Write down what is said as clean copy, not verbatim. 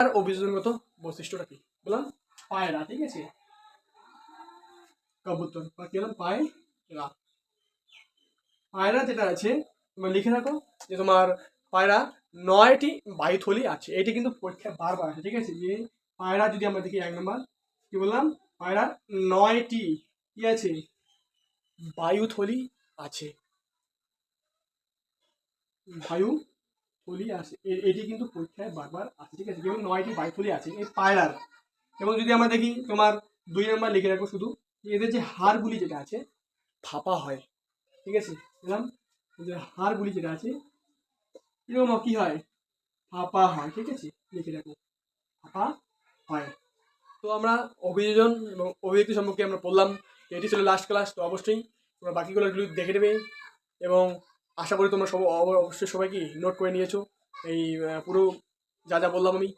আর অভিযোজনগত বৈশিষ্ট্যটা কি বললাম? পায়রা, ঠিক আছে, কবুতর বা কি বললাম পায়রা। পায়রা যেটা আছে তোমরা লিখে রাখো যে তোমার পায়রা 9টি বায়ুথলি আছে। এটি কিন্তু পরীক্ষায় বারবার আছে, ঠিক আছে। যে পায়রা যদি আমরা দেখি 1 নম্বর কি বললাম, পায়রা 9টি কি আছে বায়ুথলি আছে, বায়ুথলি আছে। এটি কিন্তু পরীক্ষায় বারবার আছে, ঠিক আছে। যেমন 9টি বায়ুথলি আছে এই পায়রার। এবং যদি আমরা দেখি তোমার 2 নম্বর লিখে রাখো শুধু, এদের যে হাড়গুলি যেটা আছে ফাঁপা হয়, ঠিক আছে। বললাম যে হাড়গুলি যেটা আছে এরকম কি হয়, ফাঁপা হয়, ঠিক আছে, লিখে রাখো ফাঁপা হয়। তো আমরা অভিযোজন এবং অভিব্যক্তি সম্পর্কে আমরা পড়লাম। এটি ছিল লাস্ট ক্লাস। তো অবশ্যই তোমরা বাকিগুলো দেখে নেবে এবং আশা করি তোমরা অবশ্যই সবাই কি নোট করে নিয়েছো এই পুরো যা যা বললাম আমি।